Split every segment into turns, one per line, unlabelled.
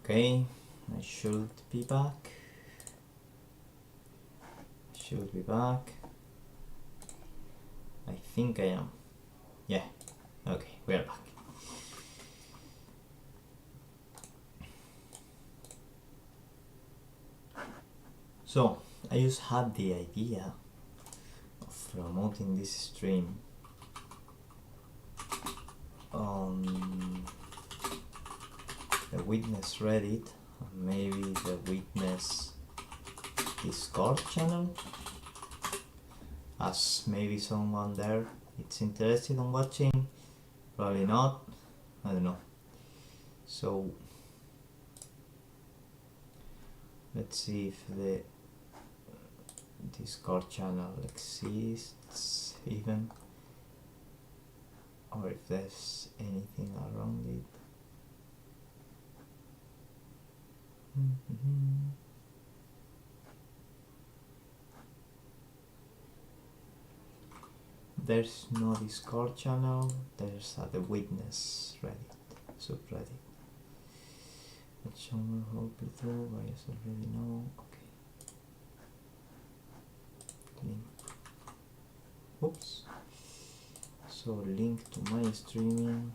Okay, I should be back. I think I am. Yeah, okay, we are back. So, I just had the idea of promoting this stream on the Witness Reddit, and maybe the Witness Discord channel, as maybe someone there is interested in watching, probably not, I don't know. So let's see if the Discord channel exists even, or if there's anything around it. There's no Discord channel, there's the Witness Reddit, subreddit. Which one will hold me through, I just already know. Okay. Link. Oops. So link to my streaming.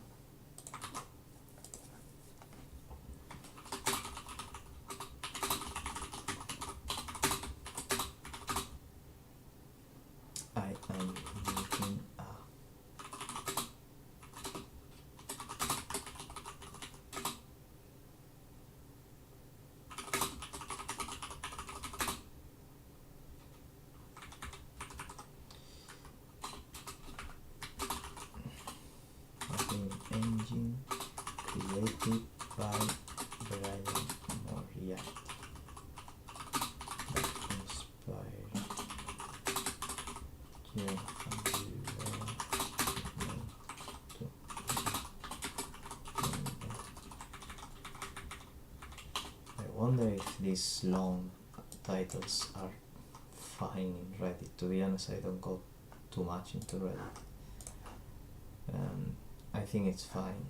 I am linking a engine created by Brian Moriarty that inspired you and I wonder if these long titles are fine in Reddit. To be honest, I don't go too much into Reddit. I think it's fine.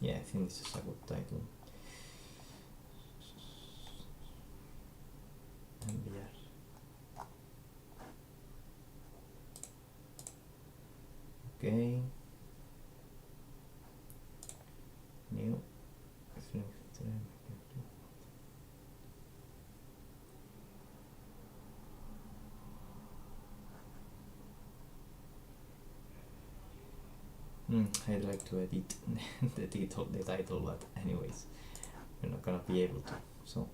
Yeah, I think this is a good title. Enviar. Okay. New. I'd like to edit the title, but anyways, we're not gonna be able to. So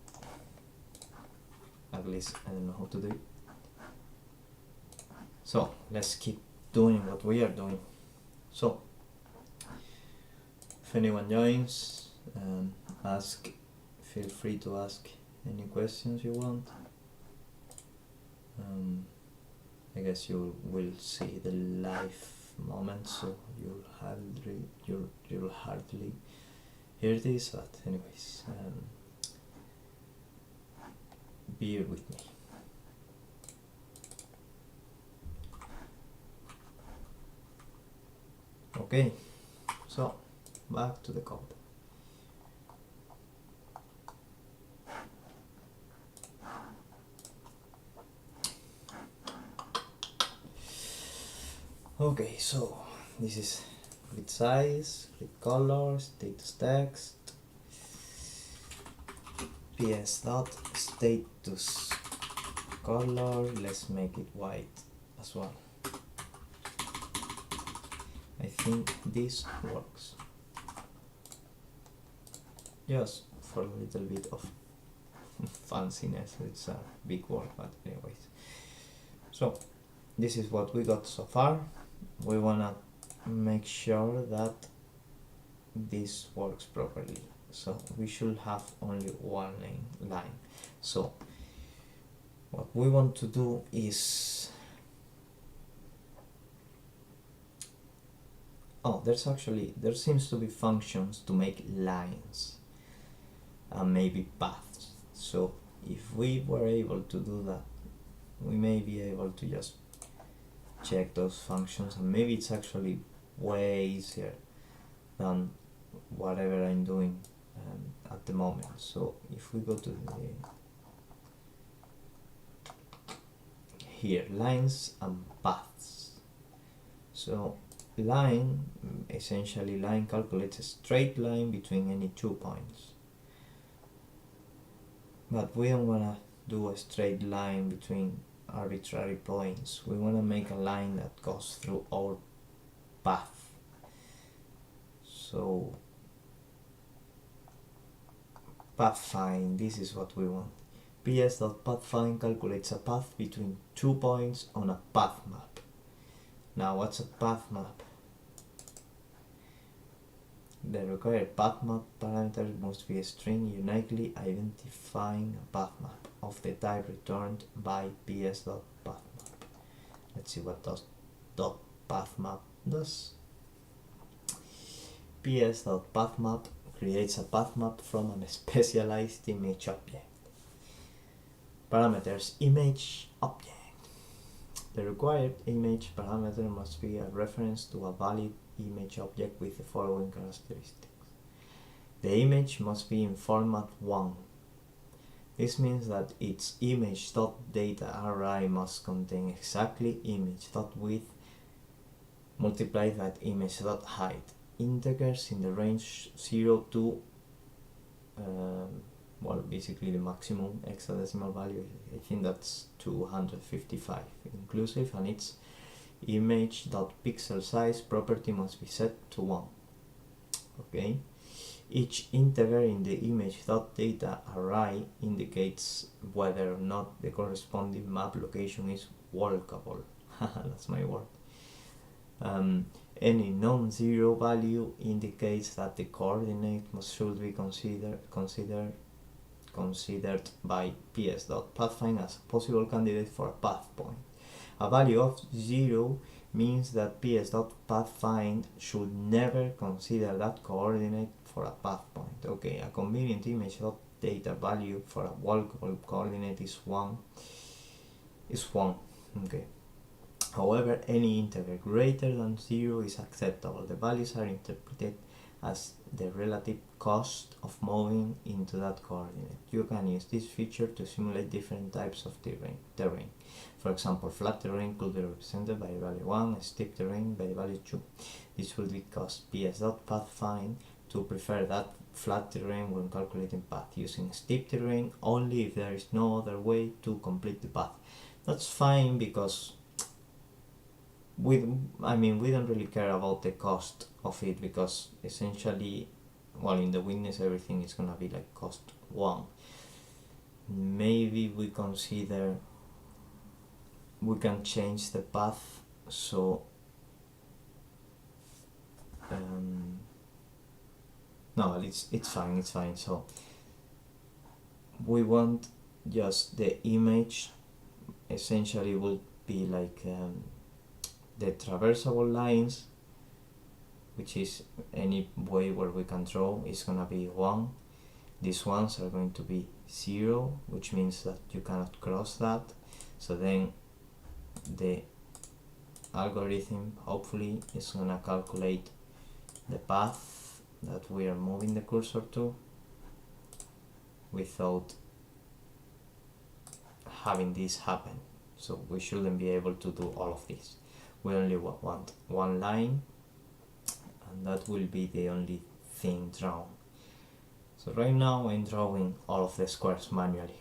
at least I don't know how to do it. So let's keep doing what we are doing. So if anyone joins, feel free to ask any questions you want. I guess you will see the live moment, so you'll hardly hear this, but anyways, bear with me. Okay, so back to the code. Okay, so this is grid size, grid color, status text, ps dot status color. Let's make it white as well. I think this works. Just for a little bit of fanciness. It's a big word, but anyways. So this is what we got so far. We wanna make sure that this works properly, so we should have only one line. So what we want to do is there seems to be functions to make lines and maybe paths. So if we were able to do that, we may be able to just check those functions, and maybe it's actually way easier than whatever I'm doing at the moment. So if we go to here, lines and paths. So line, essentially line calculates a straight line between any 2 points. But we don't want to do a straight line between arbitrary points. We want to make a line that goes through our path. So pathfind, this is what we want. ps.pathfind calculates a path between 2 points on a path map. Now what's a path map? The required path map parameter must be a string uniquely identifying a path map of the type returned by ps.pathmap. Let's see what .pathmap does. ps.pathmap creates a path map from a specialized image object. Parameters image object. The required image parameter must be a reference to a valid image object with the following characteristics. The image must be in format 1. This means that its image.data array must contain exactly image.width multiplied by image.height, integers in the range 0 to well, basically the maximum hexadecimal value. I think that's 255 inclusive, and its image.pixel size property must be set to 1. Okay, each integer in the image.data array indicates whether or not the corresponding map location is walkable. That's my word. Any non-zero value indicates that the coordinate should be considered by ps.pathfind as a possible candidate for a path point. A value of 0 means that ps.pathfind should never consider that coordinate for a path point. Okay, a convenient image.data value for a walkable coordinate is 1. Okay. However, any integer greater than 0 is acceptable. The values are interpreted as the relative cost of moving into that coordinate. You can use this feature to simulate different types of terrain. For example, flat terrain could be represented by value 1, steep terrain by value 2. This will because ps.pathfind to prefer that flat terrain when calculating path, using steep terrain only if there is no other way to complete the path. That's fine because we don't really care about the cost of it, because essentially, well, in the witness everything is gonna be like cost 1. Maybe we consider we can change the path, so no, it's fine. So we want just the image essentially will be like the traversable lines, which is any way where we can draw, is gonna be 1. These ones are going to be 0, which means that you cannot cross that. So then the algorithm hopefully is gonna calculate the path that we are moving the cursor to without having this happen. So we shouldn't be able to do all of this. We only want one line, and that will be the only thing drawn. So right now I'm drawing all of the squares manually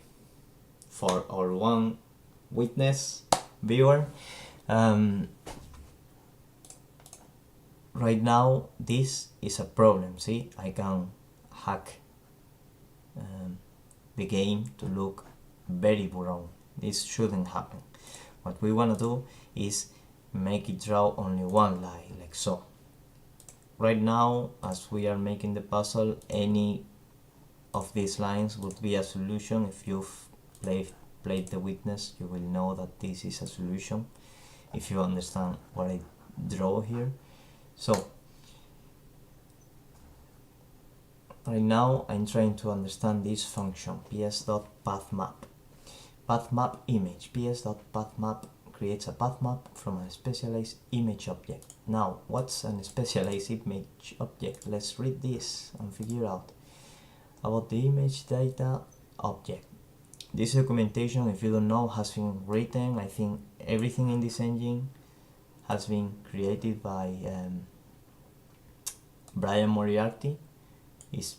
for our one witness viewer. Right now this is a problem. See, I can hack the game to look very brown. This shouldn't happen. What we want to do is make it draw only one line, like so. Right now, as we are making the puzzle, any of these lines would be a solution. If you've played the witness, you will know that this is a solution, if you understand what I draw here. So right now I'm trying to understand this function, ps.pathmap. Pathmap image, ps.pathmap creates a path map from a specialized image object. Now, what's a specialized image object? Let's read this and figure out about the image data object. This documentation, if you don't know, has been written. I think everything in this engine has been created by Brian Moriarty. Is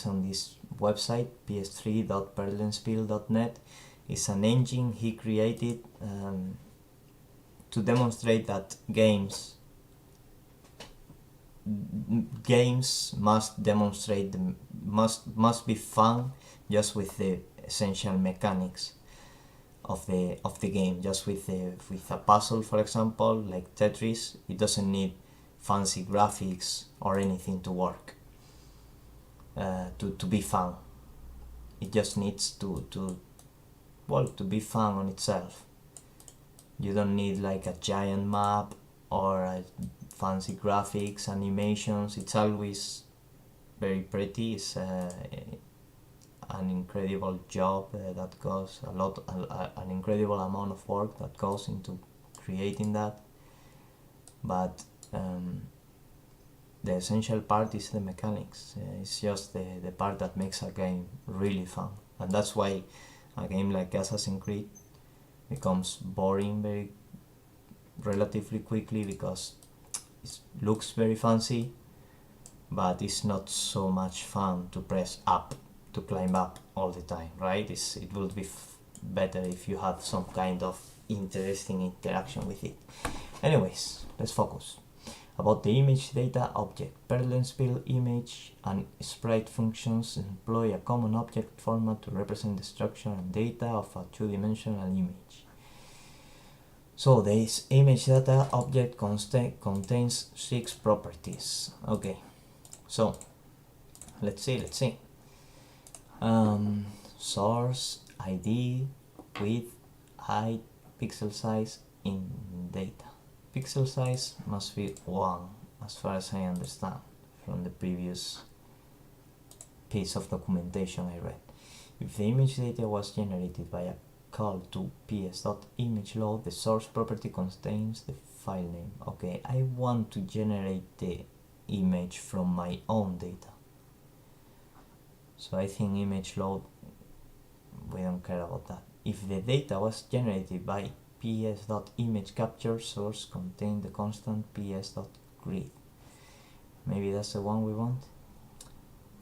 on this website, ps3.perlenspiel.net. It's an engine he created to demonstrate that games must demonstrate must be fun just with the essential mechanics of the game. Just with a puzzle, for example, like Tetris, it doesn't need fancy graphics or anything to work. To be fun, it just needs to be fun on itself. You don't need like a giant map or fancy graphics, animations. It's always very pretty. It's an incredible job that goes an incredible amount of work that goes into creating that. But the essential part is the mechanics. It's just the part that makes a game really fun, and that's why a game like Assassin's Creed becomes boring very relatively quickly, because it looks very fancy, but it's not so much fun to press up to climb up all the time, right? It would be better if you had some kind of interesting interaction with it. Anyways, let's focus. About the image data object, Perlenspiel image and sprite functions employ a common object format to represent the structure and data of a two-dimensional image. So this image data object contains 6 properties. Okay, so let's see. Source, ID, width, height, pixel size in data. Pixel size must be 1, as far as I understand from the previous piece of documentation I read. If the image data was generated by a call to ps.imageLoad, the source property contains the file name. Okay, I want to generate the image from my own data. So I think ImageLoad, we don't care about that. If the data was generated by ps.imageCapture, source contain the constant ps.grid. Maybe that's the one we want.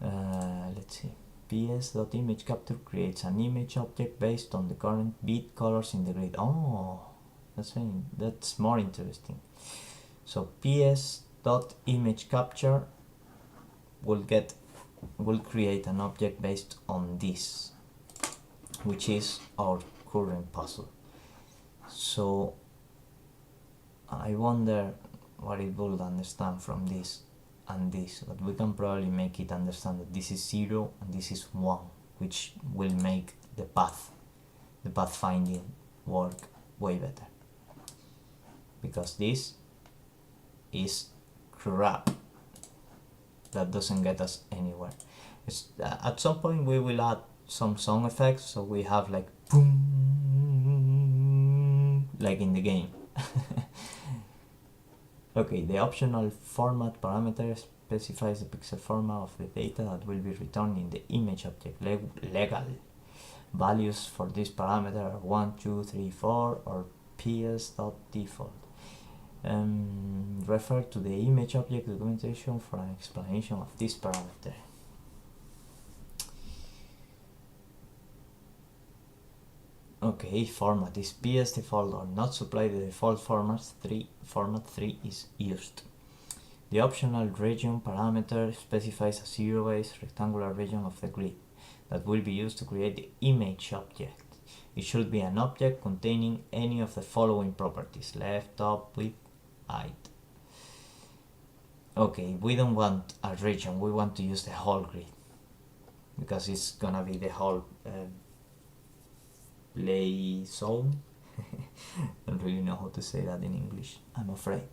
Let's see. ps.imageCapture creates an image object based on the current bit colors in the grid. Oh, that's more interesting. So ps.imageCapture will create an object based on this, which is our current puzzle. So I wonder what it will understand from this and this, but we can probably make it understand that this is 0 and this is 1, which will make the pathfinding work way better, because this is crap that doesn't get us anywhere. At some point we will add some sound effects, so we have like boom, like in the game. Okay, the optional format parameter specifies the pixel format of the data that will be returned in the image object. Legal values for this parameter are 1, 2, 3, 4 or ps.default. Refer to the image object documentation for an explanation of this parameter. Okay, format is PS default or not supply the default format 3 is used. The optional region parameter specifies a zero-base rectangular region of the grid that will be used to create the image object. It should be an object containing any of the following properties: left, top, width, height. Okay, we don't want a region, we want to use the whole grid, because it's gonna be the whole play zone. Don't really know how to say that in English, I'm afraid.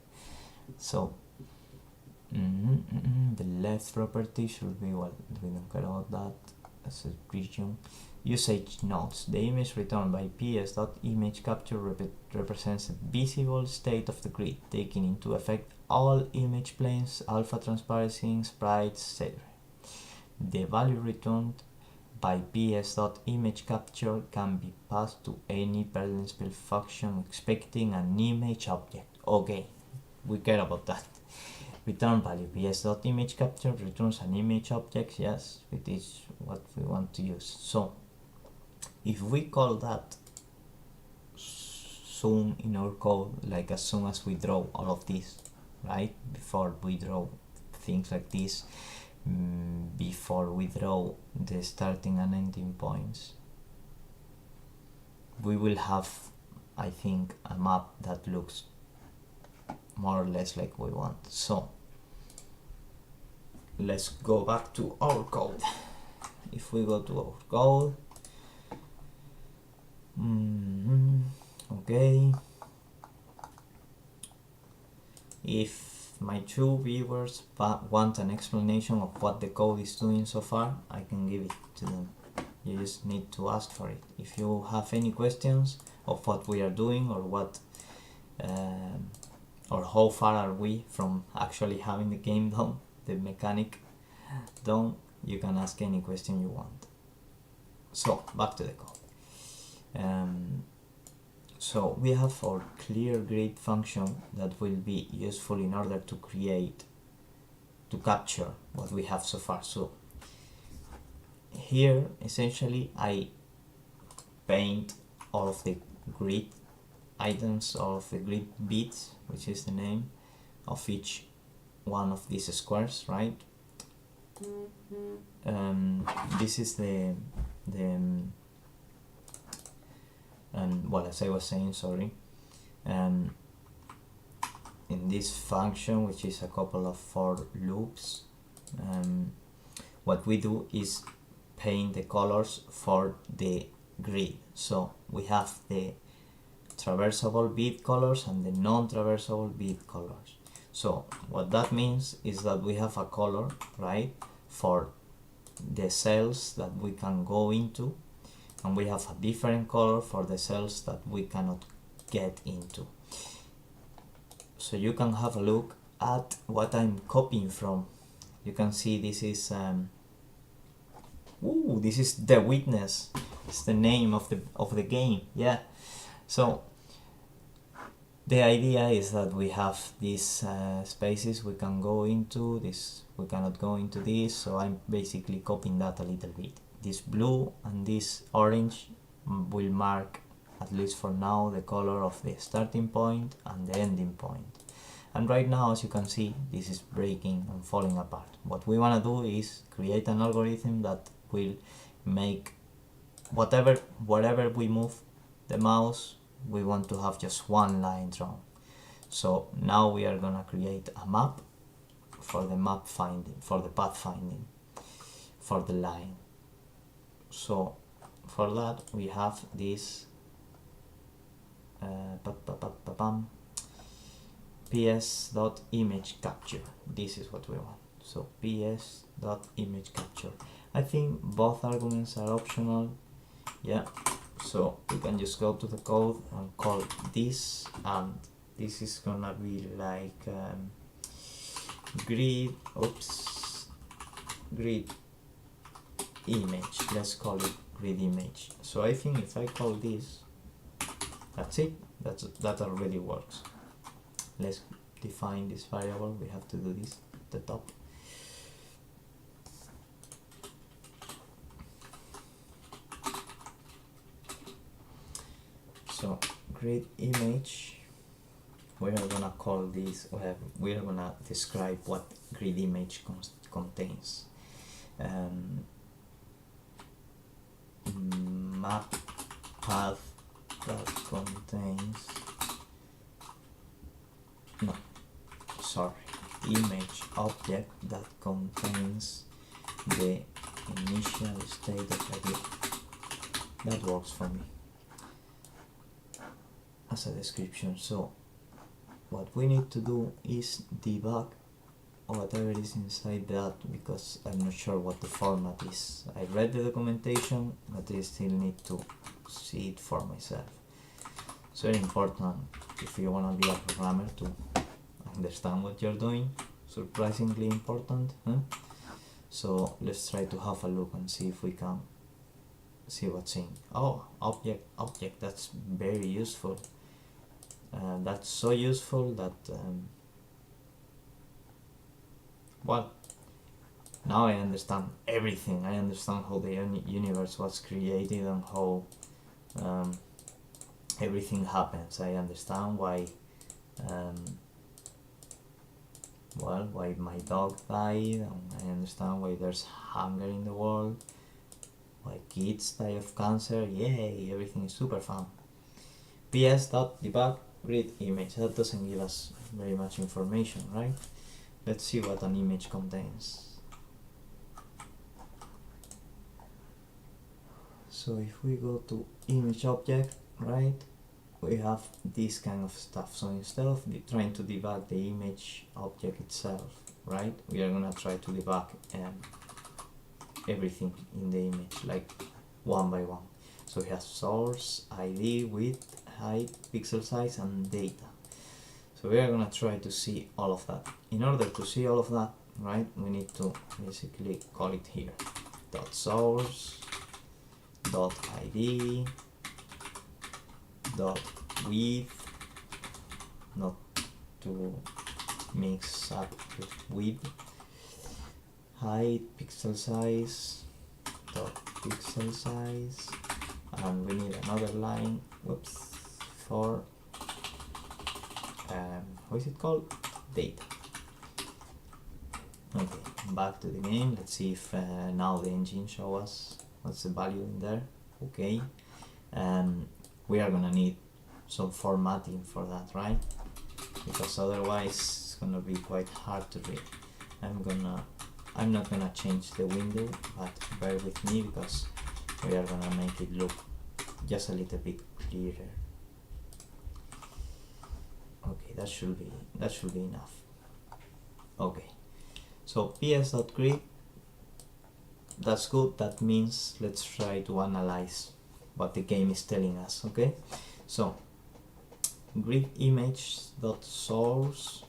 So the left property should be, well, we don't care about that as a region. Usage notes. The image returned by ps.imageCapture represents a visible state of the grid, taking into effect all image planes, alpha transparency, sprites, etc. The value returned by ps.imageCapture can be passed to any Perlenspiel function expecting an image object. Okay, we care about that. Return value ps.imageCapture returns an image object, yes, it is what we want to use. So if we call that soon in our code, like as soon as we draw all of this, right, before we draw things like this, before we draw the starting and ending points, we will have, I think, a map that looks more or less like we want. So let's go back to our code. If we go to our code, okay, if my two viewers want an explanation of what the code is doing so far, I can give it to them. You just need to ask for it. If you have any questions of what we are doing, or what or how far are we from actually having the game done, the mechanic done, you can ask any question you want. So back to the code. So we have our clear grid function that will be useful in order to capture what we have so far. So here essentially I paint all of the grid items, all of the grid bits, which is the name of each one of these squares, right? This is the well, as I was saying, sorry, in this function, which is a couple of for loops, what we do is paint the colors for the grid. So we have the traversable bit colors and the non-traversable bit colors. So what that means is that we have a color, right, for the cells that we can go into, and we have a different color for the cells that we cannot get into. So you can have a look at what I'm copying from. You can see this is this is the witness. It's the name of the game. Yeah. So the idea is that we have these spaces we can go into, this we cannot go into this, so I'm basically copying that a little bit. This blue and this orange will mark, at least for now, the color of the starting point and the ending point. And right now, as you can see, this is breaking and falling apart. What we want to do is create an algorithm that will make wherever we move the mouse, we want to have just one line drawn. So now we are gonna create a map for the map finding, for the path finding, for the line. So for that we have this ps.imageCapture. This is what we want. So ps.imageCapture. I think both arguments are optional. Yeah. So we can just go to the code and call this, and this is gonna be like grid image. Let's call it grid image. So I think if I call this, that's it. That already works. Let's define this variable. We have to do this at the top. So grid image, we are gonna call this, we are gonna describe what grid image contains. Map path that contains, no, sorry, image object that contains the initial state of the grid. That works for me as a description. So what we need to do is debug whatever is inside that, because I'm not sure what the format is. I read the documentation, but I still need to see it for myself. It's very important if you want to be a programmer to understand what you're doing. Surprisingly important, huh? So let's try to have a look and see if we can see what's in. Oh, object, that's very useful. That's so useful that well, now I understand everything. I understand how the universe was created and how everything happens. I understand why why my dog died, and I understand why there's hunger in the world, why kids die of cancer. Yay, everything is super fun. ps.debug grid image. That doesn't give us very much information, right? Let's see what an image contains. So if we go to image object, right, we have this kind of stuff. So instead of trying to debug the image object itself, right, we are gonna try to debug everything in the image, like one by one. So we have source, ID, width, height, pixel size, and data. So we are gonna try to see all of that. In order to see all of that, right, we need to basically call it here dot source dot ID dot width, not to mix up with width, height, pixel size dot pixel size, and we need another line, whoops, for what is it called, data. Okay, back to the game. Let's see if now the engine shows us what's the value in there. Okay, we are gonna need some formatting for that, right? Because otherwise it's gonna be quite hard to read. I'm not gonna change the window, but bear with me because we are gonna make it look just a little bit clearer. Okay, that should be enough. Okay, so ps.grid, that's good. That means let's try to analyze what the game is telling us. Okay, so grid image dot source,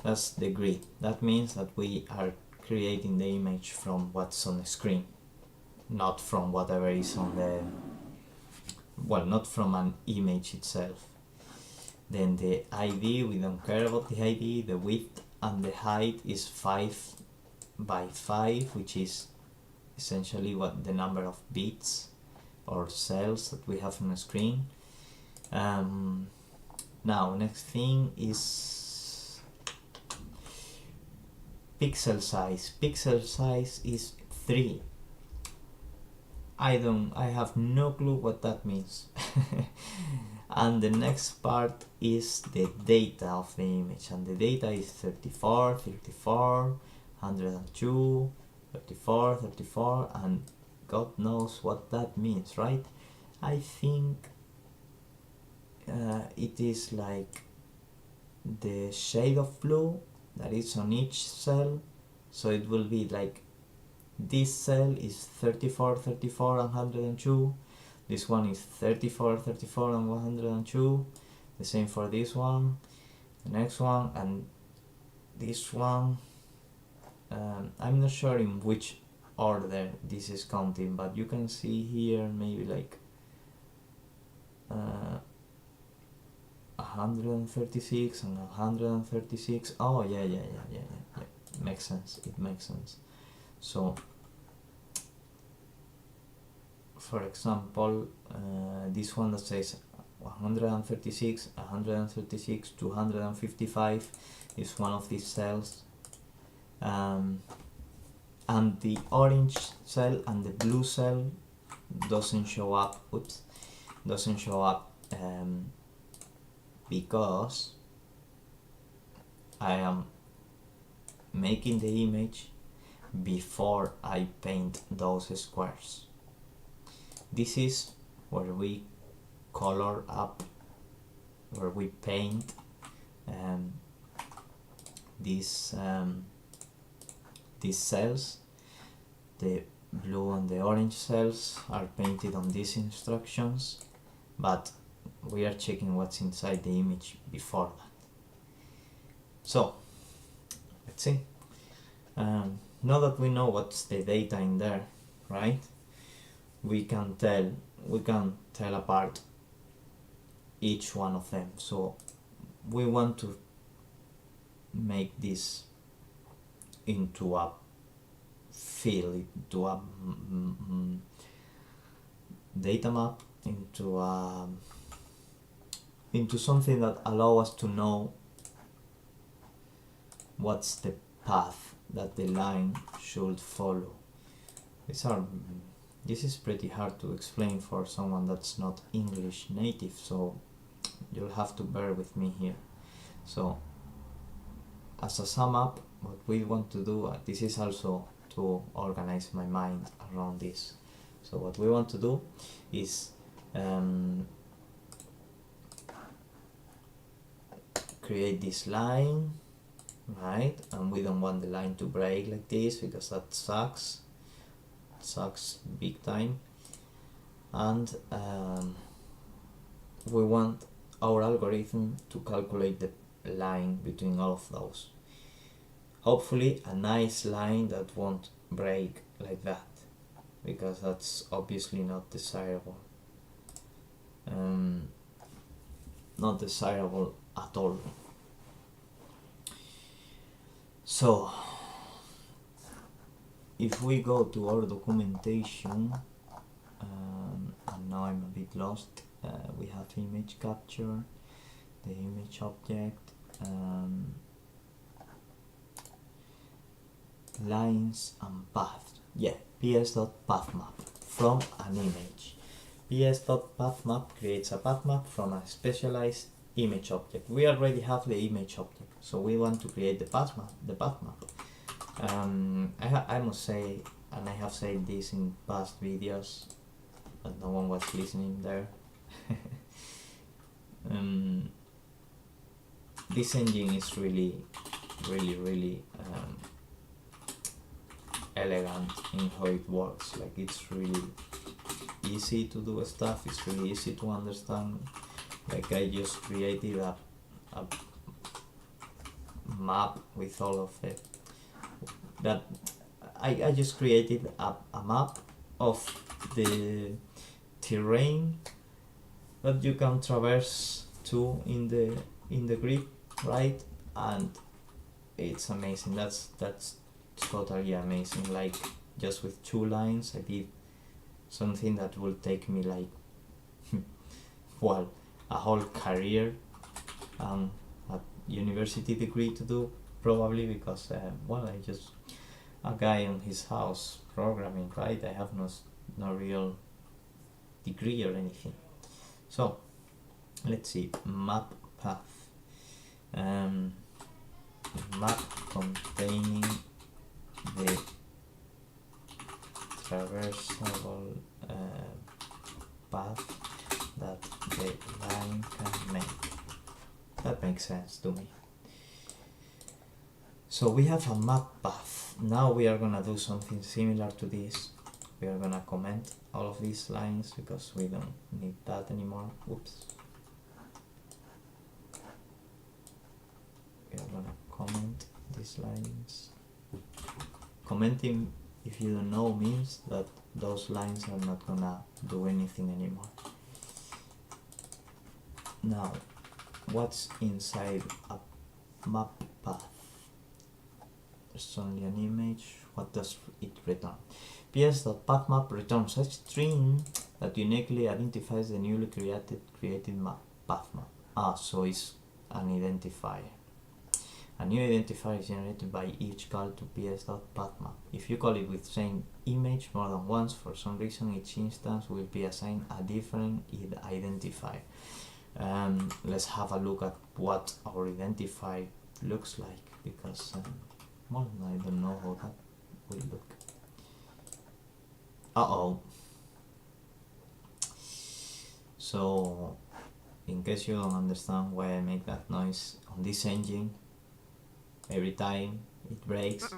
that's the grid. That means that we are creating the image from what's on the screen, not from whatever is on the, well, not from an image itself. Then the ID, we don't care about the ID. The width and the height is 5 by 5, which is essentially what the number of bits or cells that we have on the screen. Now next thing is pixel size. Pixel size is 3. I have no clue what that means. And the next part is the data of the image, and the data is 34, 34, 102, 34, 34, and God knows what that means, right? I think it is like the shade of blue that is on each cell. So it will be like this cell is 34, 34, and 102. This one is 34, 34, and 102. The same for this one, the next one, and this one. I'm not sure in which order this is counting, but you can see here maybe like 136 and 136. Oh yeah, makes sense. It makes sense. So for example, this one that says 136, 136, 255 is one of these cells, and the orange cell and the blue cell doesn't show up. Doesn't show up because I am making the image before I paint those squares. This is where we color up, where we paint this these cells, the blue and the orange cells are painted on these instructions, but we are checking what's inside the image before that. So let's see. Now that we know what's the data in there, right, we can tell apart each one of them. So we want to make this into a field, into a data map, into something that allows us to know what's the path that the line should follow. This is pretty hard to explain for someone that's not English native, so you'll have to bear with me here. So as a sum up, what we want to do, this is also to organize my mind around this. So what we want to do is create this line, right? And we don't want the line to break like this because that sucks big time. And we want our algorithm to calculate the line between all of those. Hopefully a nice line that won't break like that, because that's obviously not desirable. Not desirable at all. So if we go to our documentation, and now I'm a bit lost, we have image capture, the image object, lines and path. Yeah, ps.pathmap from an image. ps.pathmap creates a path map from a specialized image object. We already have the image object, so we want to create the path map. I must say, and I have said this in past videos, but no one was listening there. This engine is really elegant in how it works. Like, it's really easy to do stuff, it's really easy to understand. Like, I just created a map with all of it. That I just created a map of the terrain that you can traverse to in the grid, right? And it's amazing. That's totally amazing. Like, just with 2 lines I did something that will take me like well, a whole career at university degree to do, probably, because well, I just a guy in his house programming, right? I have no real degree or anything. So let's see, map path, map containing the traversable path that the line can make. That makes sense to me. So we have a map path. Now we are gonna do something similar to this. We are gonna comment all of these lines because we don't need that anymore. Oops. We are gonna comment these lines. Commenting, if you don't know, means that those lines are not gonna do anything anymore. Now, what's inside a map path? There's only an image. What does it return? ps.pathmap returns a string that uniquely identifies the newly created path map. So it's an identifier. A new identifier is generated by each call to ps.pathmap. If you call it with same image more than once, for some reason each instance will be assigned a different identifier. Let's have a look at what our identifier looks like, because well, I don't know how that will look. So, in case you don't understand why I make that noise on this engine every time it breaks,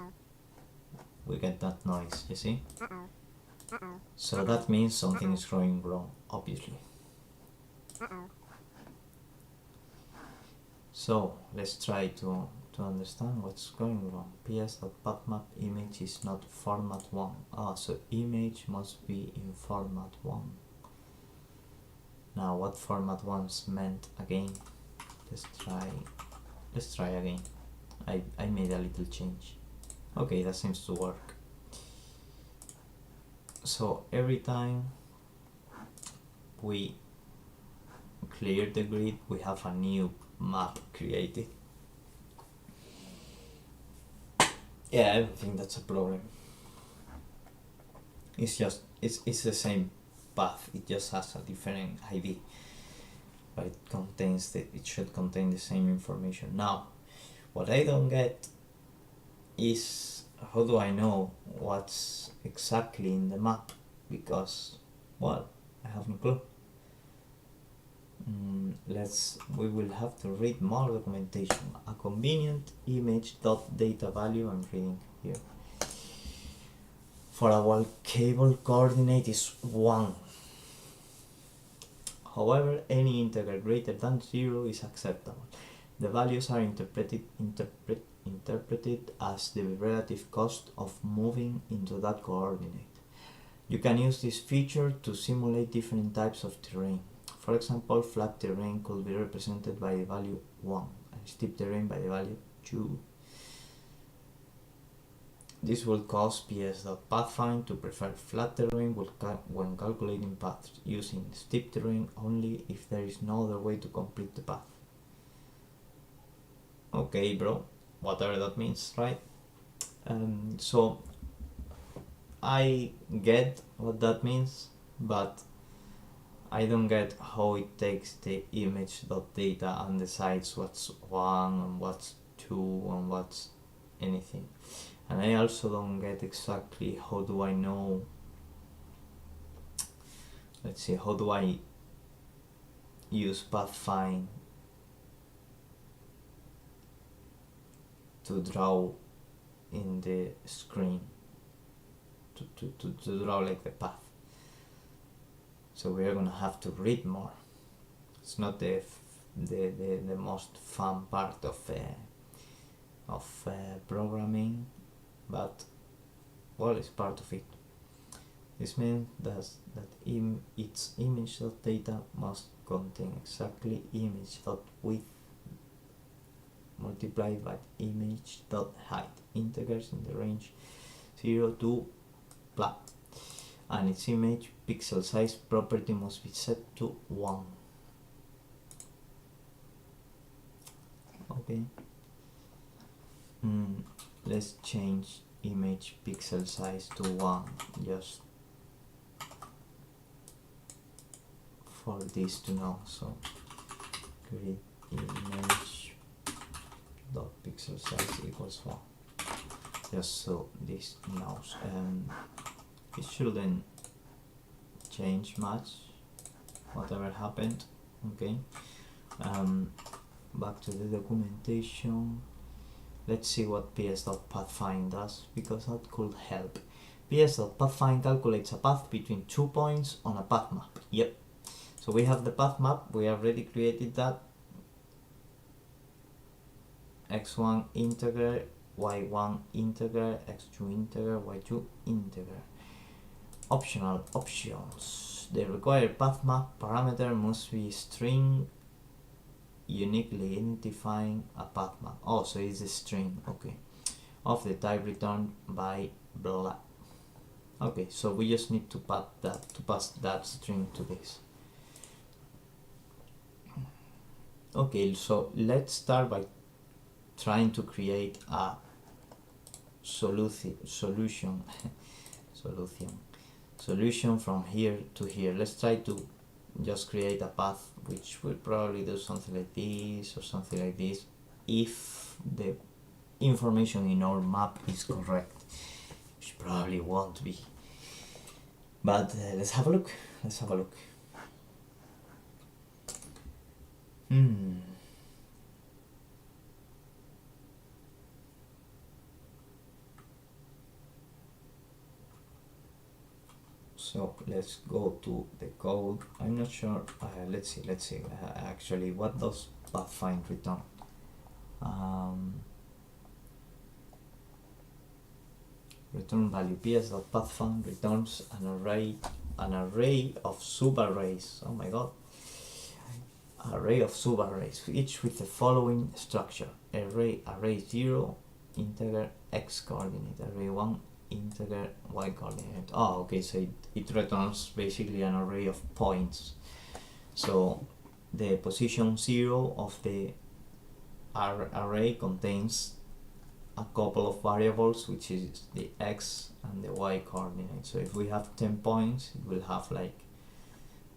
we get that noise, you see?
Uh-oh. Uh-oh.
So that means something is going wrong, obviously.
Uh-oh.
So let's try to understand what's going wrong. ps.pathmap image is not format 1. So image must be in format 1. Now what format 1's meant again? Let's try again. I made a little change. Okay, that seems to work. So every time we clear the grid, we have a new map created. Yeah, I don't think that's a problem. It's the same path, it just has a different ID, but it should contain the same information. Now, what I don't get is how do I know what's exactly in the map, because, well, I have no clue. We will have to read more documentation. A convenient image dot data value, I'm reading here, for our cable coordinate is 1. However, any integer greater than 0 is acceptable. The values are interpreted as the relative cost of moving into that coordinate. You can use this feature to simulate different types of terrain. For example, flat terrain could be represented by the value 1 and steep terrain by the value 2. This will cause ps.pathfind to prefer flat terrain when calculating paths, using steep terrain only if there is no other way to complete the path. Okay, bro, whatever that means, right? So I get what that means, but I don't get how it takes the image.data and decides what's 1 and what's 2 and what's anything. And I also don't get exactly how do I know, let's see, how do I use pathfind to draw in the screen, to draw like the path. So we are gonna have to read more. It's not the most fun part of programming, but well, it's part of it. This means that its image.data must contain exactly image.width multiplied by image.height, integers in the range 0 to blah, and its image pixel size property must be set to 1. Okay. Let's change image pixel size to 1 just for this to know. So grid image dot pixel size equals 1, just so this knows. It shouldn't change much, whatever happened. Okay. Back to the documentation. Let's see what ps.pathfind does, because that could help. ps.pathfind calculates a path between 2 points on a path map. Yep. So we have the path map, we already created that. x1 integer, y1 integer, x2 integer, y2 integer. Optional options. The required path map parameter must be string uniquely identifying a path map. Oh, so it's a string, okay, of the type returned by blah. Okay, so we just need to pass that string to this. Okay, so let's start by trying to create a solution from here to here. Let's try to just create a path which will probably do something like this or something like this, if the information in our map is correct, which probably won't be. But let's have a look. So let's go to the code. I'm not sure. Let's see. Actually, what does pathfind return? Return value ps.pathfind returns an array of subarrays. Oh my god. Array of subarrays, each with the following structure: array 0 integer x coordinate, array 1 integer y coordinate. Oh, okay, so it returns basically an array of points. So the position 0 of the array contains a couple of variables, which is the x and the y coordinate. So if we have 10 points, it will have like,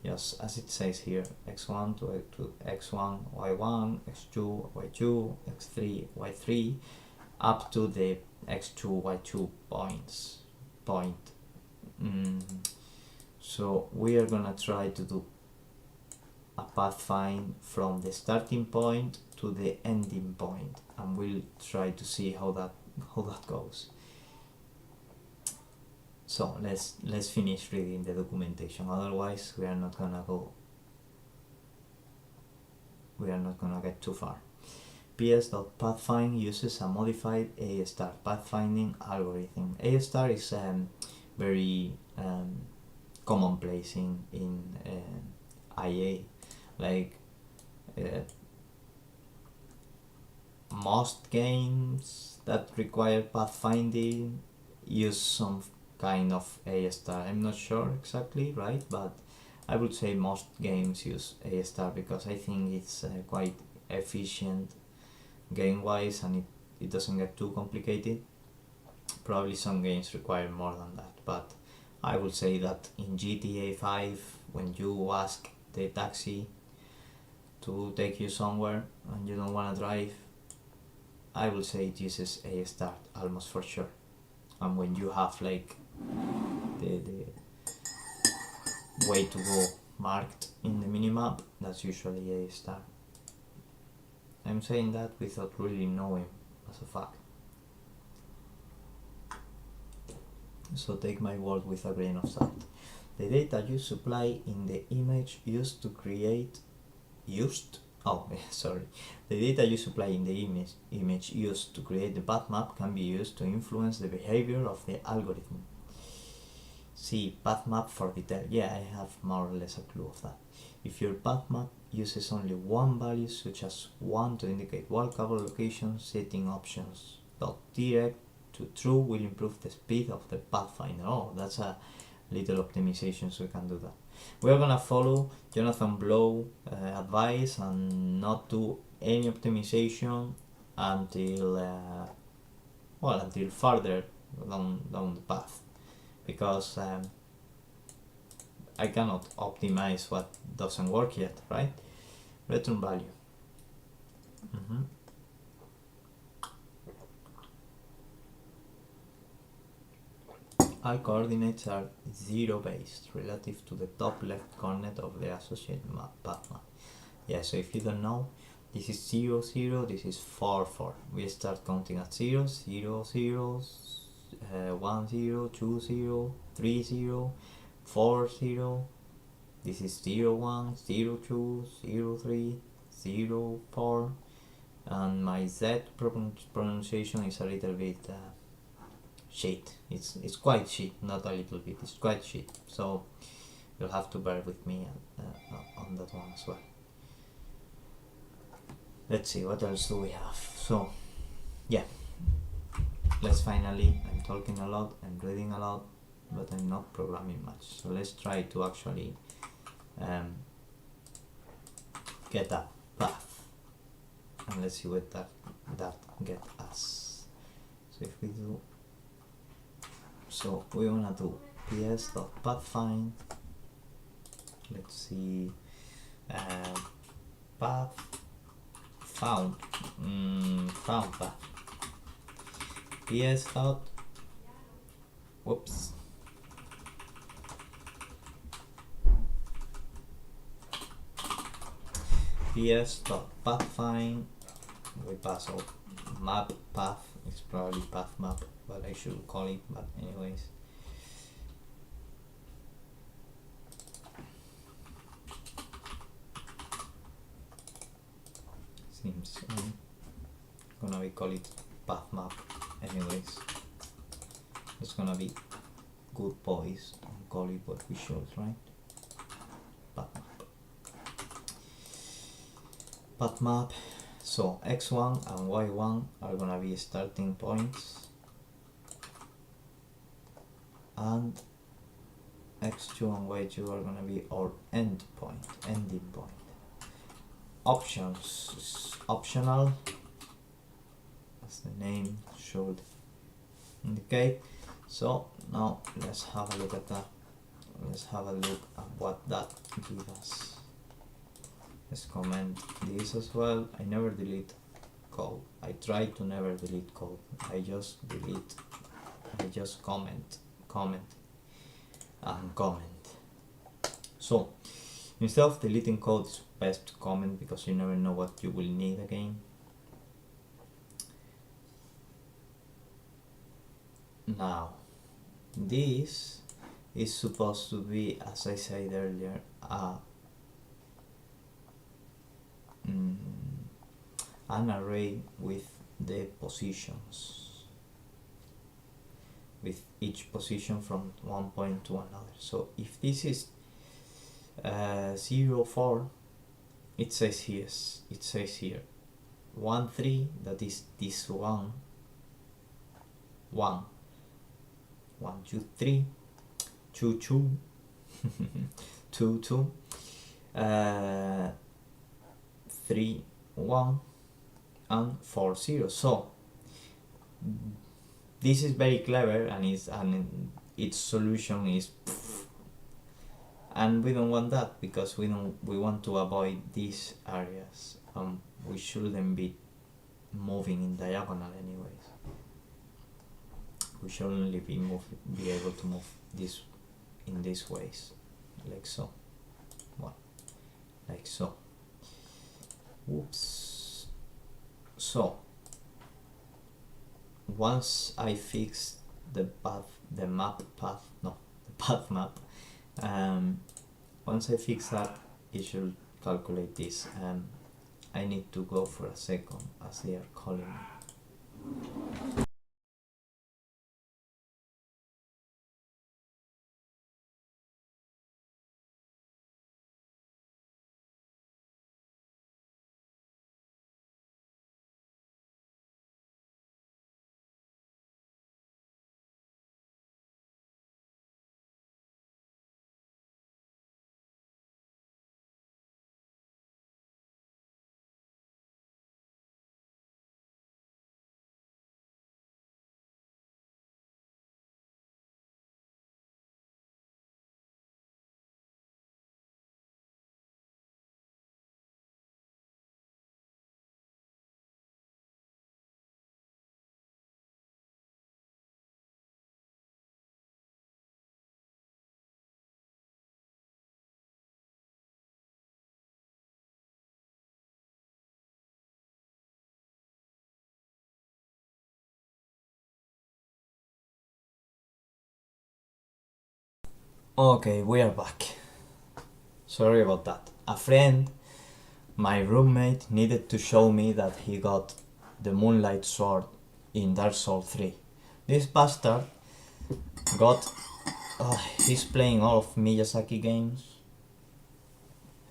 just as it says here, x1 to x1, y1, x2, y2, x3, y3, up to the x2, y2 point. So we are gonna try to do a pathfind from the starting point to the ending point, and we'll try to see how that goes. So let's finish reading the documentation, otherwise we are not gonna get too far. ps.pathfind uses a modified A-star pathfinding algorithm. A-star is very commonplace in IA. Like most games that require pathfinding use some kind of A-star. I'm not sure exactly, right? But I would say most games use A-star because I think it's quite efficient game-wise, and it doesn't get too complicated. Probably some games require more than that, but I would say that in GTA 5, when you ask the taxi to take you somewhere and you don't want to drive, I would say it uses A-star almost for sure. And when you have like the way to go marked in the minimap, that's usually A-star. I'm saying that without really knowing as a fact. So take my word with a grain of salt. The data you supply in the image used to create the data you supply in the image used to create the path map can be used to influence the behavior of the algorithm. See path map for detail. Yeah, I have more or less a clue of that. If your path map uses only one value, such as 1 to indicate walkable location, setting options .direct to true will improve the speed of the pathfinder. Oh, that's a little optimization, so we can do that. We're gonna follow Jonathan Blow advice and not do any optimization until further down the path, because I cannot optimize what doesn't work yet, right? Return value. I coordinates are 0 based relative to the top left corner of the associated path map. Yeah, so if you don't know, this is 0, 0, this is 4, 4. We start counting at 0, 0, 0, 1, 0, 2, 0, 3, 0, 4, 0. This is 0, 1, 0, 2, 0, 3, 0, 4. And my Z pronunciation is a little bit shit. It's quite shit, not a little bit, it's quite shit. So you'll have to bear with me on that one as well. Let's see, what else do we have? So yeah, let's finally, I'm talking a lot, I'm reading a lot, but I'm not programming much. So let's try to actually get a path, and let's see what that get us. So if we do, so we wanna do ps.pathfind, let's see, path found path, ps dot, whoops, ps.pathfind, we pass out map path, it's probably path map, but I should call it, but anyways, seems gonna be call it path map anyways. It's gonna be good boys and call it what we should, right? Path map. Path map. So x1 and y1 are gonna be starting points, and x2 and y2 are gonna be our ending point. Options is optional, as the name should indicate. So now let's have a look at that. Let's have a look at what that gives us. Let's comment this as well. I never delete code. I try to never delete code. I just comment and comment. So instead of deleting code, it's best to comment because you never know what you will need again. Now this is supposed to be, as I said earlier, an array with the positions, with each position from one point to another. So if this is 0, 4, it says here 1, 3, that is this 1, 1, 2, 3, 2, 2, 2, 2, 3, 1, and 4, 0. So this is very clever, and its solution is and we don't want that because we want to avoid these areas. We shouldn't be moving in diagonal anyways. We should only be able to move this in these ways, like so. Well, like so. Whoops. So once I fix the path map, once I fix that, it should calculate this. I need to go for a second as they are calling me. Okay, we are back. Sorry about that. A friend, my roommate, needed to show me that he got the Moonlight Sword in Dark Souls 3. This bastard got... he's playing all of Miyazaki games.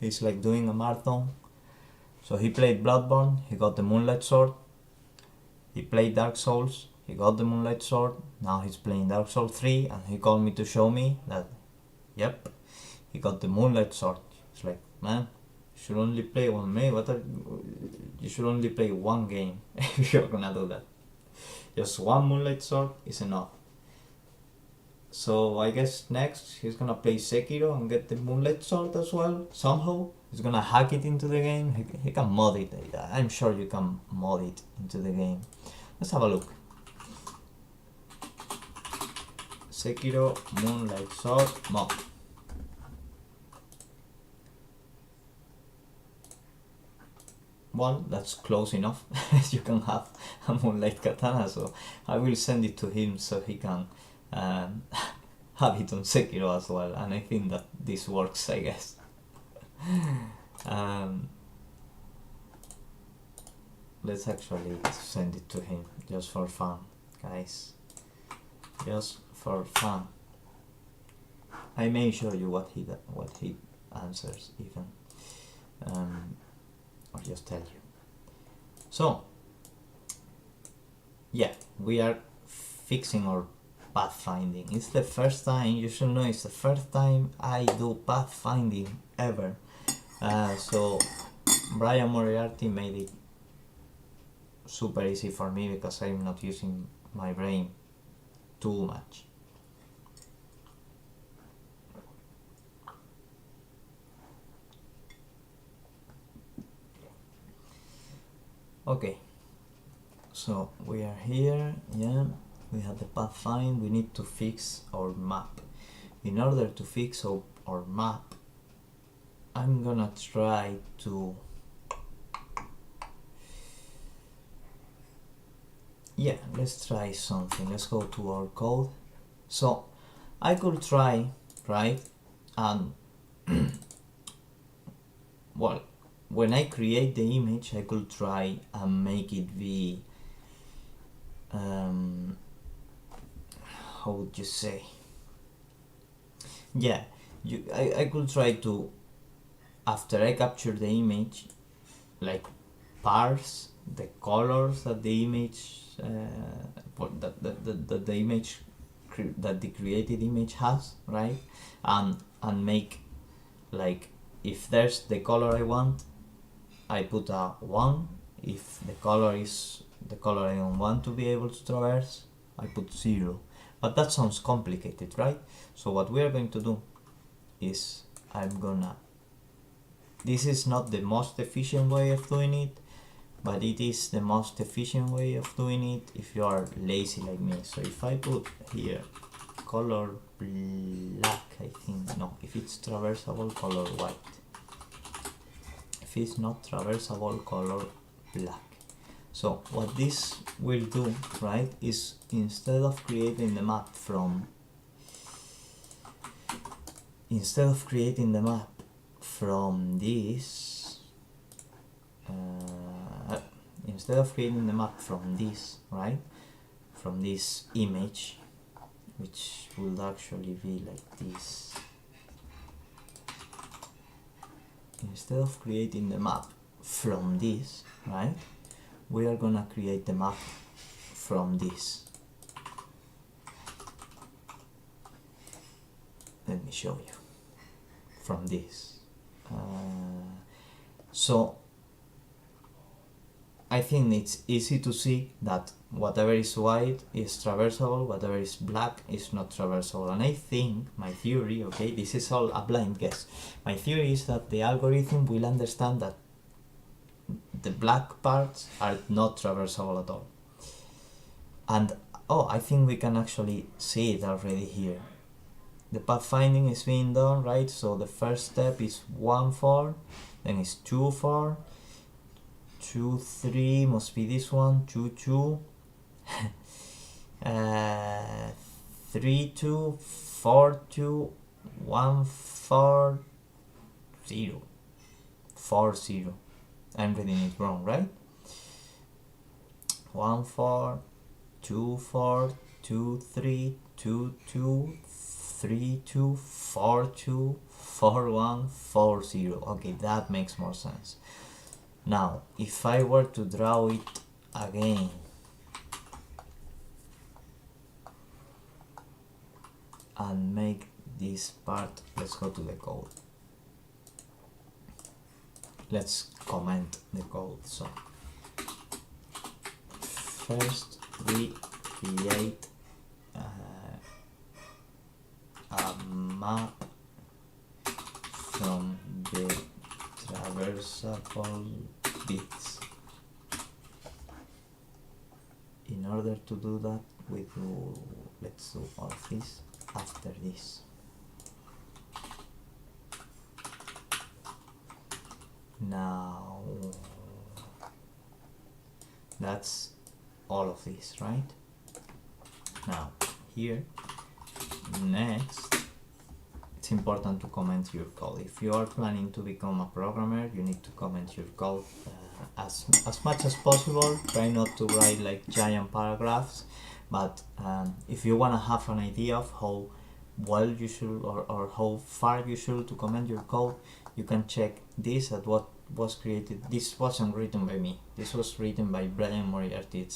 He's like doing a marathon. So he played Bloodborne, he got the Moonlight Sword. He played Dark Souls, he got the Moonlight Sword. Now he's playing Dark Souls 3 and he called me to show me that, yep, he got the Moonlight Sword. It's like, man, you should only play one you should only play one game if you're gonna do that. Just one Moonlight Sword is enough. So I guess next he's gonna play Sekiro and get the Moonlight Sword as well, somehow. He's gonna hack it into the game. He can mod it. I'm sure you can mod it into the game. Let's have a look. Sekiro Moonlight Sword mod. Well, that's close enough. You can have a Moonlight Katana, so I will send it to him so he can have it on Sekiro as well, and I think that this works, I guess. let's actually send it to him just for fun, guys. Just for fun. I may show you what he answers even, or just tell you. So yeah, we are fixing our pathfinding. It's the first time, you should know, it's the first time I do pathfinding ever. So Brian Moriarty made it super easy for me because I'm not using my brain too much. Okay, so we are here, yeah, we have the pathfind, we need to fix our map. In order to fix our map, I'm gonna try to, yeah, let's try something. Let's go to our code. So I could try, right, and well, when I create the image, I could try and make it be, how would you say, yeah, I could try to, after I capture the image, like parse the colors that the image that the image that the created image has, right, and make, like, if there's the color I want, I put a 1. If the color is the color I don't want to be able to traverse, I put 0. But that sounds complicated, right? So what we are going to do is, this is not the most efficient way of doing it, but it is the most efficient way of doing it if you are lazy like me. So if I put here color black, I think, no, if it's traversable, color white. If it's not traversable, color black. So what this will do, right, is instead of creating the map from this, right, from this image, which will actually be like this. Instead of creating the map from this, right, we are gonna create the map from this. Let me show you. From this. So I think it's easy to see that whatever is white is traversable, whatever is black is not traversable. And I think, my theory, okay, this is all a blind guess, my theory is that the algorithm will understand that the black parts are not traversable at all. And I think we can actually see it already here. The pathfinding is being done, right? So the first step is 1, 4, then it's 2, 4, 2, 3, must be this one, 2, 2, 3, 2, 4, 2, 1, 4, 0, 4, 0. I'm reading it wrong, right? 1, 4, 2, 4, 2, 3, 2, 2, 3, 2, 4, 2, 4, 1, 4, 0. Okay, that makes more sense. Now, if I were to draw it again, and make this part, let's go to the code. Let's comment the code. So, first we create a map from the traversable bits. In order to do that, let's do all of this after this. Now that's all of this, right? Now here, next, it's important to comment your code. If you are planning to become a programmer, you need to comment your code as much as possible, try not to write like giant paragraphs, but if you want to have an idea of how well you should or how far you should to comment your code, you can check this at what was created. This wasn't written by me, this was written by Brian Moriarty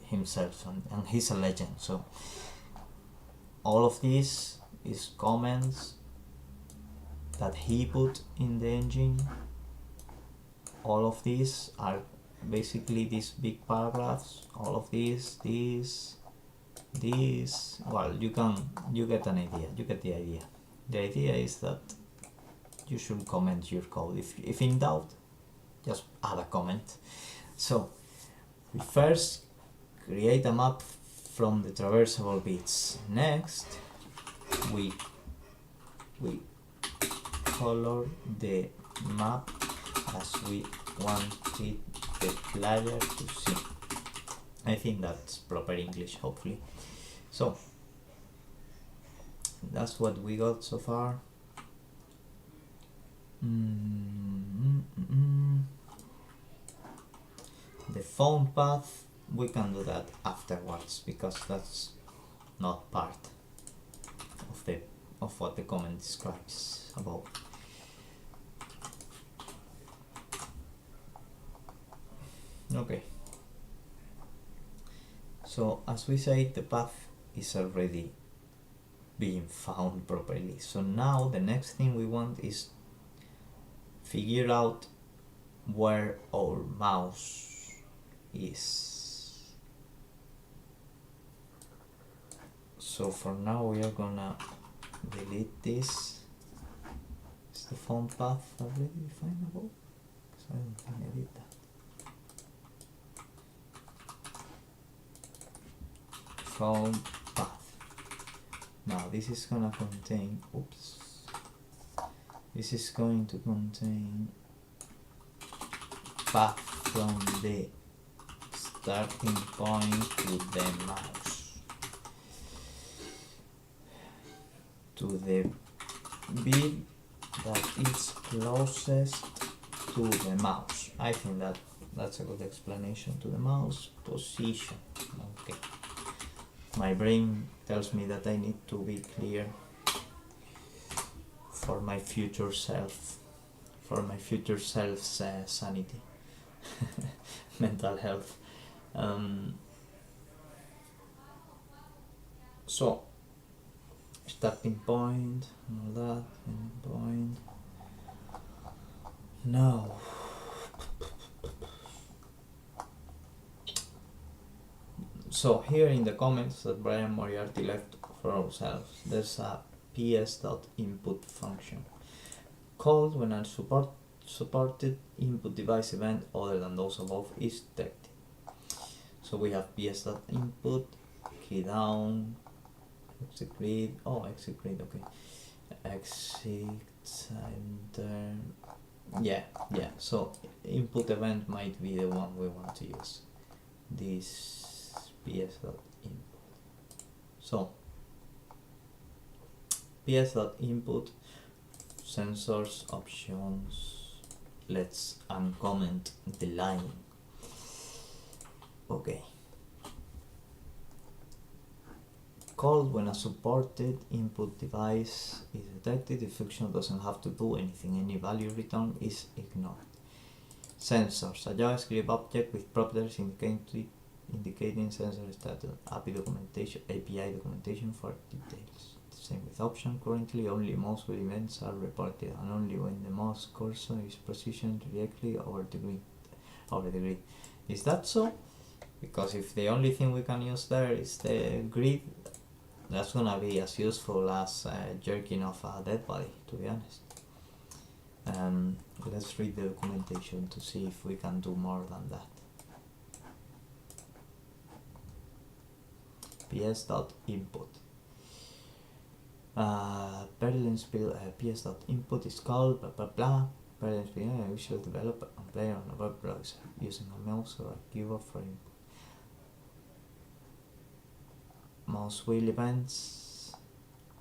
himself, and he's a legend. So all of this is comments that he put in the engine. All of these are basically these big paragraphs. All of these, well, you get an idea, you get the idea. The idea is that you should comment your code. If in doubt, just add a comment. So we first create a map from the traversable bits. Next, we color the map as we wanted the player to see. I think that's proper English, hopefully. So that's what we got so far. The phone path, we can do that afterwards because that's not part of what the comment describes about. Okay, so as we say, the path is already being found properly. So now the next thing we want is figure out where our mouse is. So for now we are gonna delete this. Is the phone path already definable? Because I don't think I did that. Phone path. Now this is gonna contain, this is going to contain path from the starting point to the mouse, to the bit that is closest to the mouse. I think that's a good explanation. To the mouse position. Okay. My brain tells me that I need to be clear for my future self, sanity, mental health. So, starting point, all that, ending point. Now, so here in the comments that Brian Moriarty left for ourselves, there's a ps.input function called when a supported input device event other than those above is detected. So we have ps.input, key down, exit grid, okay, exit, enter, yeah, so input event might be the one we want to use, this ps.input. So ps.input, sensors, options, let's uncomment the line. Okay. Called when a supported input device is detected, the function doesn't have to do anything, any value returned is ignored. Sensors, a JavaScript object with properties indicating sensor status, API documentation for details. Same with option. Currently only mouse wheel events are reported and only when the mouse cursor is positioned directly over the grid. Is that so? Because if the only thing we can use there is the grid, that's gonna be as useful as jerking off a dead body, to be honest. Let's read the documentation to see if we can do more than that. ps.input. Perlenspiel ps.input is called blah blah blah. Perlenspiel we should develop and play on a web browser using a mouse or a keyboard for input. Mouse wheel events.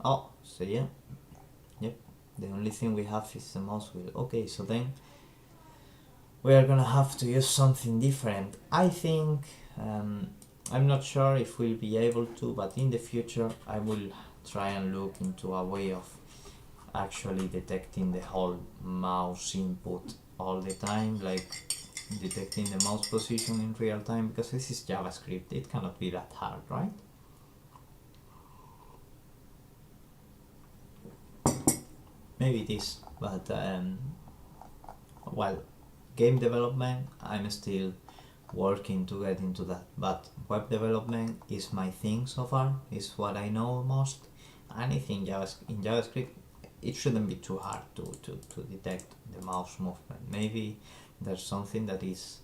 Oh, so yeah, yep. The only thing we have is the mouse wheel. Okay, so then we are gonna have to use something different. I think, I'm not sure if we'll be able to, but in the future I will try and look into a way of actually detecting the whole mouse input all the time, like detecting the mouse position in real time, because this is JavaScript, it cannot be that hard, right? Maybe it is, but well, game development, I'm still working to get into that, but web development is my thing so far, is what I know most. Anything in JavaScript, it shouldn't be too hard to detect the mouse movement. Maybe there's something that is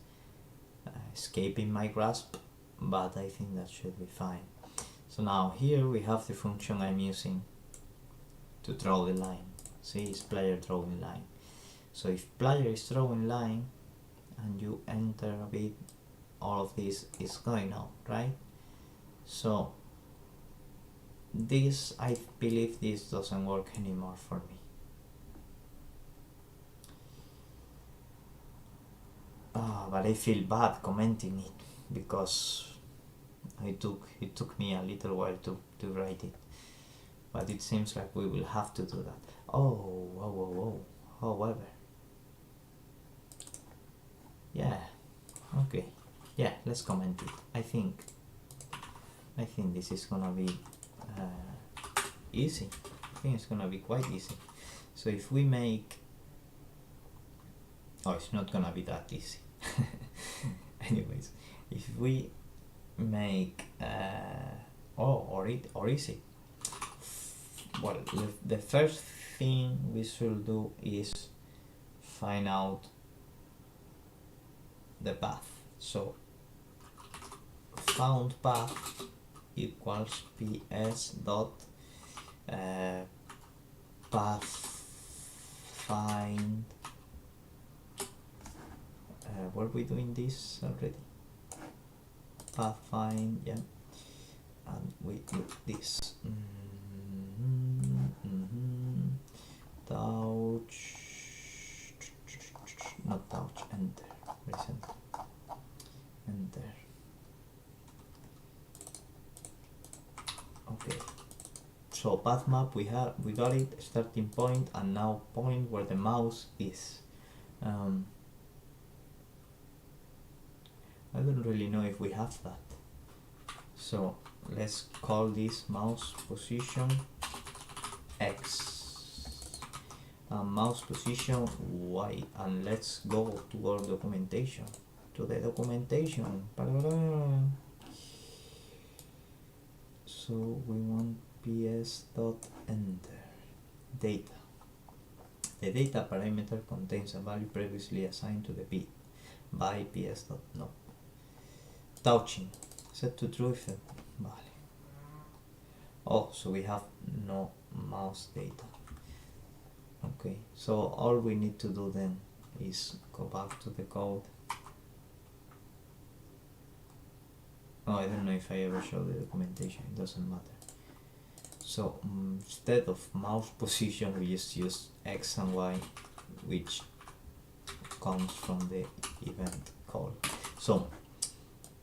escaping my grasp, but I think that should be fine. So now here we have the function I'm using to draw the line. See, it's player drawing line. So if player is drawing line and you enter a bit, all of this is going on, right? So this, I believe this doesn't work anymore for me. But I feel bad commenting it because it took me a little while to write it. But it seems like we will have to do that. Oh, however. Yeah, okay. Yeah, let's comment it. I think this is gonna be easy. I think it's gonna be quite easy. So if we make, oh, it's not gonna be that easy. Anyways, if we make or easy. Well, the first thing we should do is find out the path. So found path equals ps dot path find. Were we doing this already? Path find, yeah, and we do this. Touch, not touch, enter, recent, enter. Okay, so path map, we got it, starting point, and now point where the mouse is. I don't really know if we have that, so let's call this mouse position X, mouse position Y, and let's go to our documentation, to the documentation. So we want ps.enter data. The data parameter contains a value previously assigned to the bit by ps.no. Touching, set to true if vale. Oh, so we have no mouse data. Okay, so all we need to do then is go back to the code. Oh, I don't know if I ever showed the documentation, it doesn't matter. So instead of mouse position, we just use X and Y, which comes from the event call. So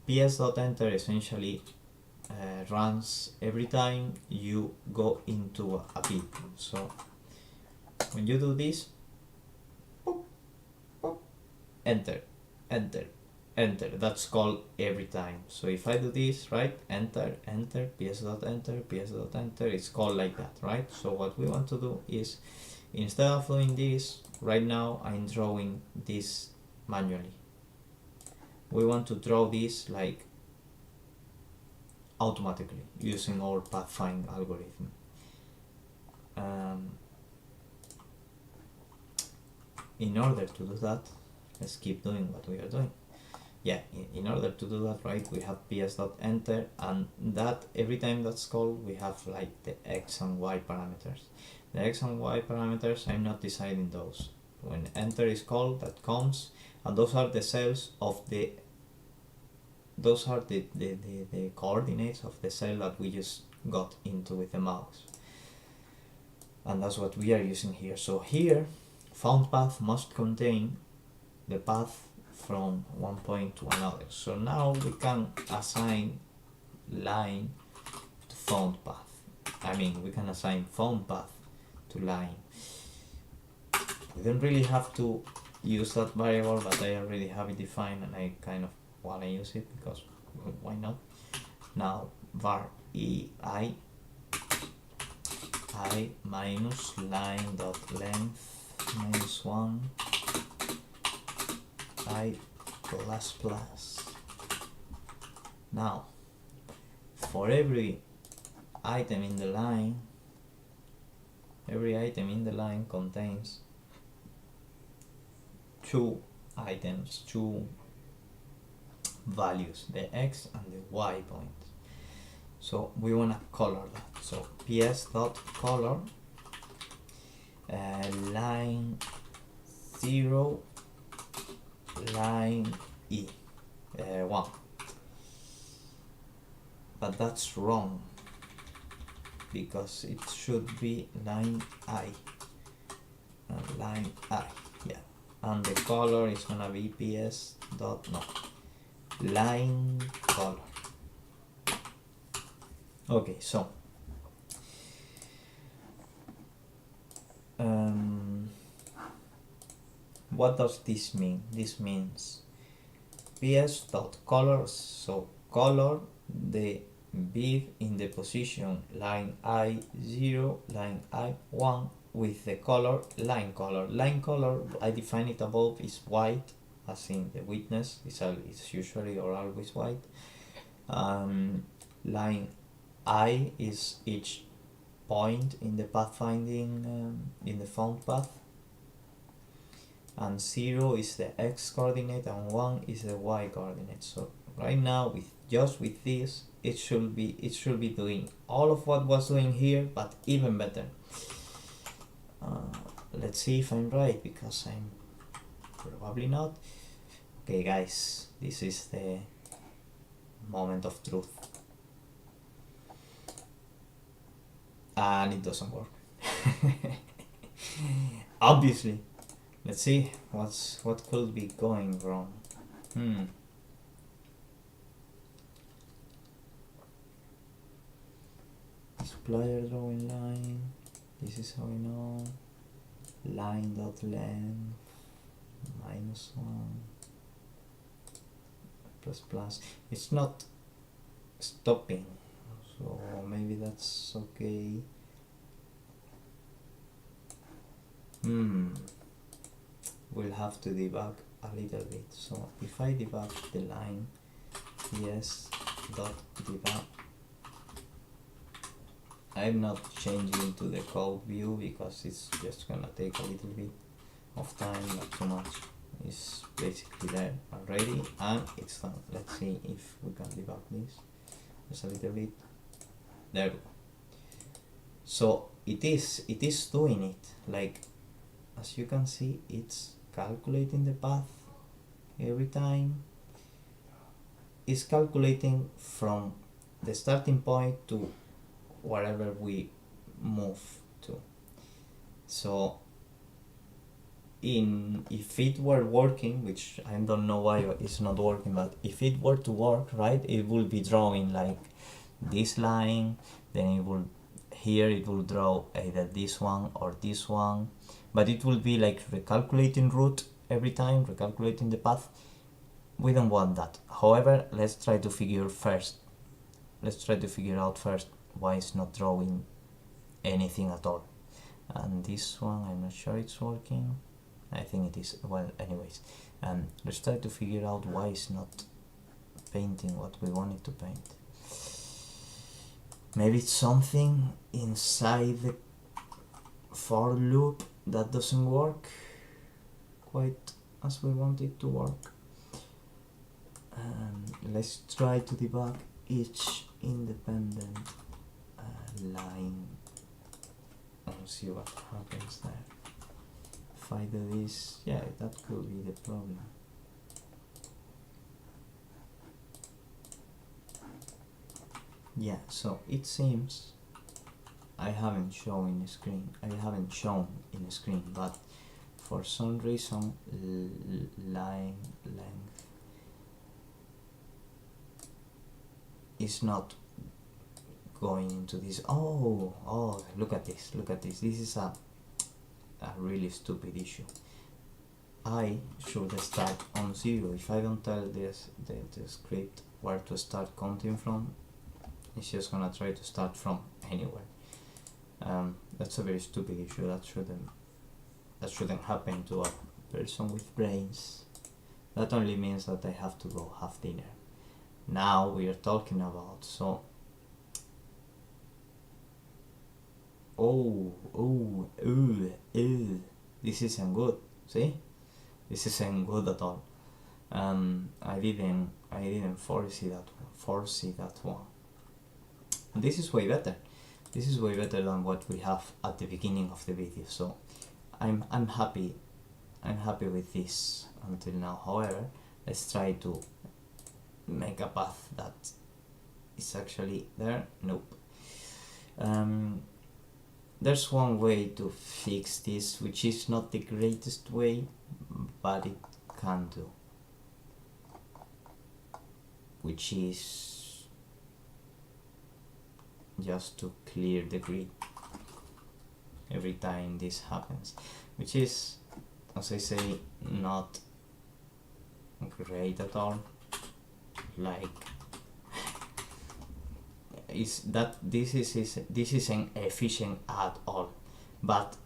ps.enter essentially runs every time you go into a bit. So when you do this, boop, boop, enter, enter, enter, that's called every time. So if I do this, right, enter, enter, ps.enter, ps.enter, it's called like that, right? So what we want to do is, instead of doing this, right now I'm drawing this manually. We want to draw this like automatically using our pathfind algorithm. In order to do that, let's keep doing what we are doing. Yeah, in order to do that, right, we have ps.enter, and that every time that's called, we have like the x and y parameters. The x and y parameters, I'm not deciding those. When enter is called, that comes, and those are the cells of the, those are the coordinates of the cell that we just got into with the mouse, and that's what we are using here. So here, found path must contain the path from one point to another. So now we can assign line to found path. I mean, we can assign found path to line. We don't really have to use that variable, but I already have it defined and I kind of want to use it because why not? Now var I minus line dot length minus 1 I plus plus. Now for every item in the line, every item in the line contains two items, two values, the x and the y point. So we want to color that. So ps dot color line 0 line e 1, but that's wrong because it should be line I and line I, yeah, and the color is gonna be ps dot no line color. Okay, so what does this mean? This means ps dot color, so color the bit in the position line I0 line I1 with the color line color. Line color, I define it above, is white, as in the witness it's usually or always white. Line I is each point in the pathfinding in the found path, and 0 is the x coordinate and 1 is the y coordinate. So right now with this it should be doing all of what was doing here, but even better. Let's see if I'm right, because I'm probably not. Okay guys, this is the moment of truth, and it doesn't work. Obviously. Let's see what could be going wrong. Supplier drawing line. This is how we know. Line dot length minus 1 plus plus. It's not stopping, so maybe that's okay. We'll have to debug a little bit. So if I debug the line ps dot debug, I'm not changing to the code view because it's just gonna take a little bit of time, not too much. It's basically there already and it's done. Let's see if we can debug this just a little bit. There we go. So it is doing it. Like, as you can see, it's calculating the path every time. It's calculating from the starting point to wherever we move to. So if it were working, which I don't know why it's not working, but if it were to work, right, it will be drawing like this line, then it will draw either this one or this one, but it will be like recalculating route every time, recalculating the path. We don't want that. However, let's try to figure out first why it's not drawing anything at all. And this one, I'm not sure it's working. I think it is. Well, anyways, let's try to figure out why it's not painting what we wanted to paint. Maybe it's something inside the for loop that doesn't work quite as we want it to work. Let's try to debug each independent line and see what happens there. If I do this, yeah, that could be the problem. Yeah, so it seems I haven't shown in the screen, but for some reason line length is not going into this. Oh, look at this, this is a really stupid issue. I should start on 0. If I don't tell the script where to start counting from, it's just gonna try to start from anywhere. That's a very stupid issue. That shouldn't happen to a person with brains. That only means that I have to go have dinner. Now we are talking about, so this isn't good. See, this isn't good at all. I didn't foresee that one. This is way better. This is way better than what we have at the beginning of the video. So I'm happy with this until now. However, let's try to make a path that is actually there. Nope. There's one way to fix this, which is not the greatest way, but it can do, which is just to clear the grid every time this happens, which is, as I say, not great at all. Like, is that this isn't efficient at all, but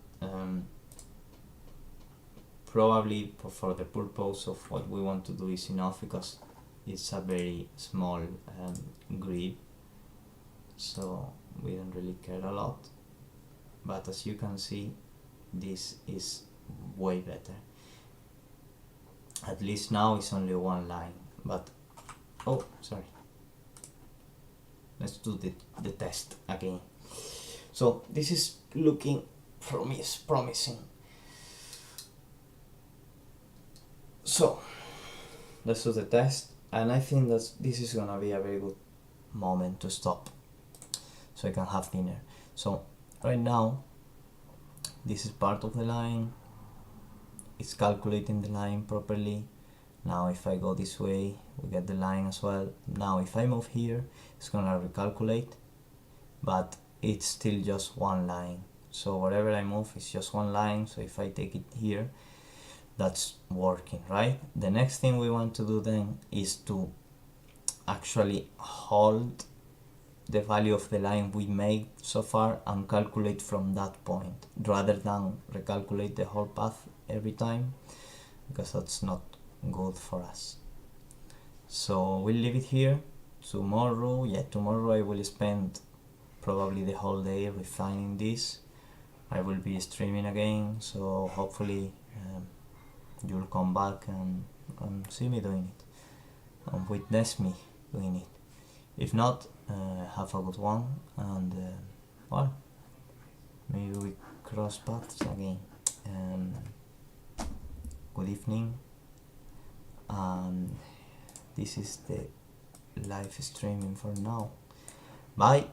probably for the purpose of what we want to do is enough, because it's a very small grid, so we don't really care a lot. But as you can see, this is way better. At least now it's only one line, but oh, sorry. Let's do the test again. So this is looking promising. So let's do the test, and I think that this is gonna be a very good moment to stop, so I can have dinner. So right now, this is part of the line. It's calculating the line properly. Now if I go this way, we get the line as well. Now if I move here, it's gonna recalculate, but it's still just one line. So wherever I move, it's just one line. So if I take it here, that's working, right? The next thing we want to do then is to actually hold the value of the line we made so far and calculate from that point, rather than recalculate the whole path every time, because that's not good for us. So we'll leave it here. Tomorrow I will spend probably the whole day refining this. I will be streaming again, so hopefully you'll come back and see me doing it and witness me doing it. If not, have a good one, and well, maybe we cross paths again. Good evening, and this is the live streaming for now. Bye.